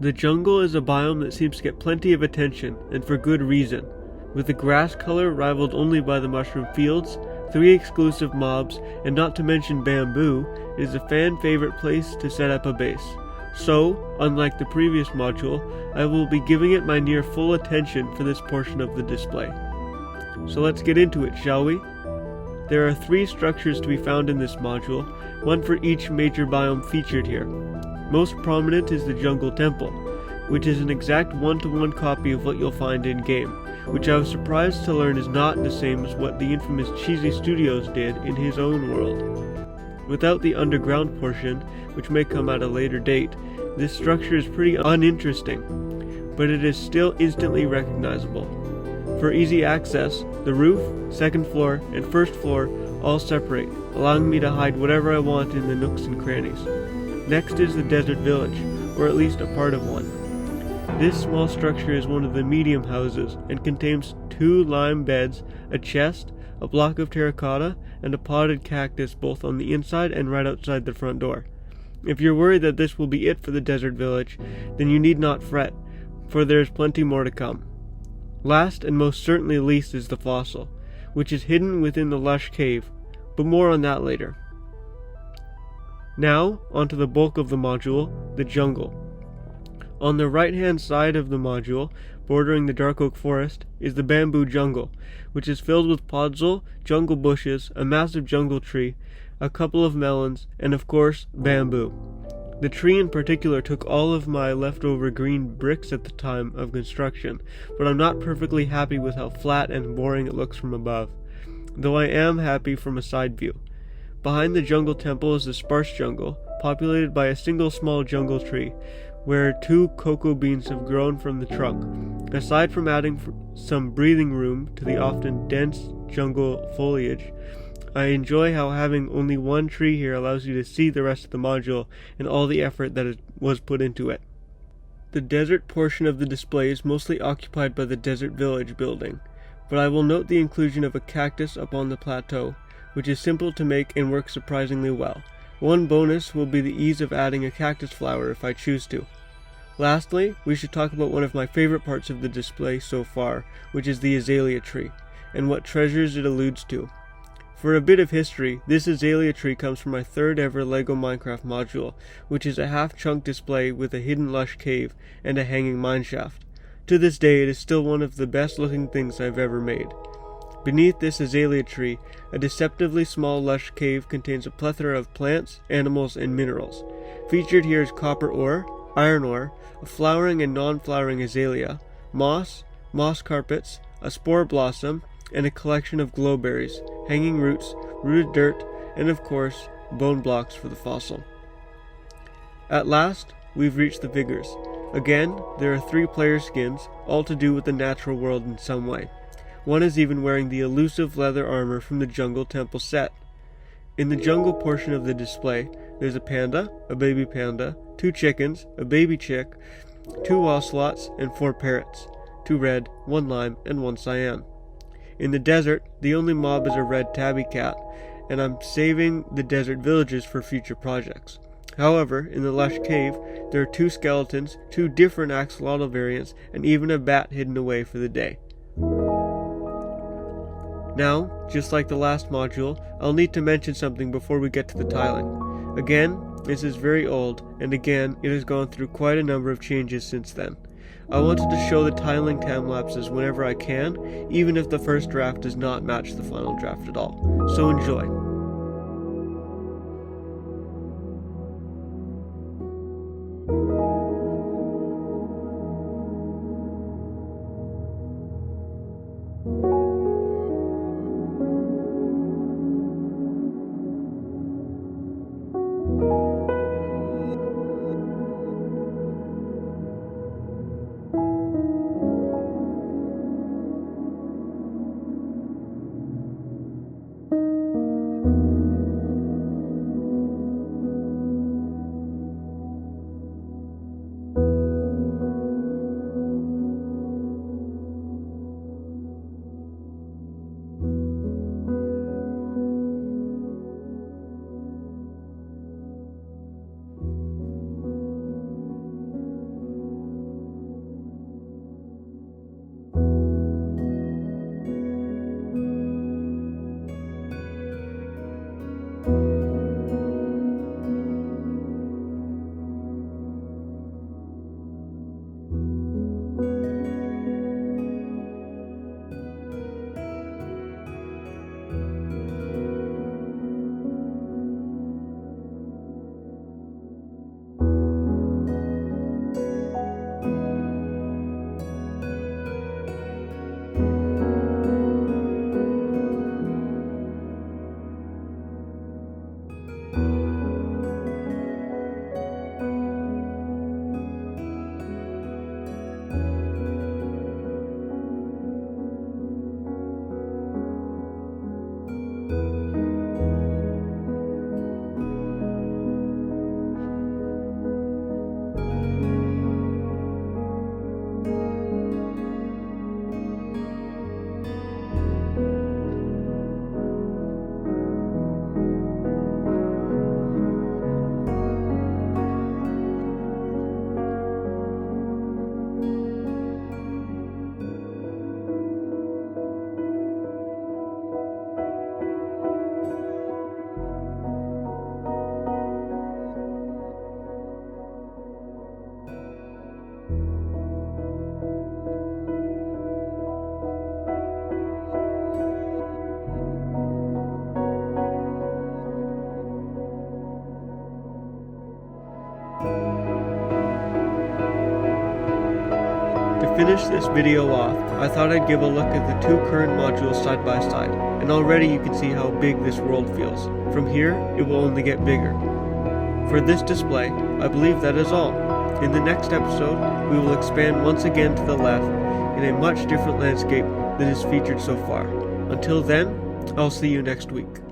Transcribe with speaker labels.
Speaker 1: The jungle is a biome that seems to get plenty of attention, and for good reason. With the grass color rivaled only by the mushroom fields, 3 exclusive mobs, and not to mention bamboo, it is a fan favorite place to set up a base. So, unlike the previous module, I will be giving it my near full attention for this portion of the display. So let's get into it, shall we? There are 3 structures to be found in this module, one for each major biome featured here. Most prominent is the Jungle Temple, which is an exact one-to-one copy of what you'll find in-game, which I was surprised to learn is not the same as what the infamous Cheesy Studios did in his own world. Without the underground portion, which may come at a later date, this structure is pretty uninteresting, but it is still instantly recognizable. For easy access, the roof, second floor, and first floor all separate, allowing me to hide whatever I want in the nooks and crannies. Next is the desert village, or at least a part of one. This small structure is one of the medium houses and contains 2 lime beds, a chest, a block of terracotta, and a potted cactus both on the inside and right outside the front door. If you're worried that this will be it for the desert village, then you need not fret, for there is plenty more to come. Last and most certainly least is the fossil, which is hidden within the Lush cave, but more on that later. Now, onto the bulk of the module, the jungle. On the right-hand side of the module, bordering the dark oak forest, is the bamboo jungle, which is filled with podzol, jungle bushes, a massive jungle tree, a couple of melons, and of course, bamboo. The tree in particular took all of my leftover green bricks at the time of construction, but I'm not perfectly happy with how flat and boring it looks from above, though I am happy from a side view. Behind the jungle temple is the sparse jungle, populated by a single small jungle tree, where 2 cocoa beans have grown from the trunk. Aside from adding some breathing room to the often dense jungle foliage, I enjoy how having only one tree here allows you to see the rest of the module and all the effort that was put into it. The desert portion of the display is mostly occupied by the desert village building, but I will note the inclusion of a cactus up on the plateau, which is simple to make and works surprisingly well. One bonus will be the ease of adding a cactus flower if I choose to. Lastly, we should talk about one of my favorite parts of the display so far, which is the azalea tree, and what treasures it alludes to. For a bit of history, this azalea tree comes from my 3rd ever LEGO Minecraft module, which is a half-chunk display with a hidden lush cave and a hanging mineshaft. To this day, it is still one of the best looking things I've ever made. Beneath this azalea tree, a deceptively small lush cave contains a plethora of plants, animals, and minerals. Featured here is copper ore, iron ore, a flowering and non-flowering azalea, moss carpets, a spore blossom, and a collection of glowberries, hanging roots, rooted dirt, and of course, bone blocks for the fossil. At last, we've reached the figures. Again, there are 3 player skins, all to do with the natural world in some way. One is even wearing the elusive leather armor from the Jungle Temple set. In the jungle portion of the display, there's a panda, a baby panda, 2 chickens, a baby chick, 2 ocelots, and 4 parrots, 2 red, 1 lime, and 1 cyan. In the desert, the only mob is a red tabby cat, and I'm saving the desert villages for future projects. However, in the Lush cave, there are 2 skeletons, 2 different axolotl variants, and even a bat hidden away for the day. Now, just like the last module, I'll need to mention something before we get to the tiling. Again, this is very old, and again, it has gone through quite a number of changes since then. I wanted to show the tiling time-lapses whenever I can, even if the first draft does not match the final draft at all. So enjoy. finish this video off, I thought I'd give a look at the two current modules side by side, and already you can see how big this world feels. From here, it will only get bigger. For this display, I believe that is all. In the next episode, we will expand once again to the left in a much different landscape than is featured so far. Until then, I'll see you next week.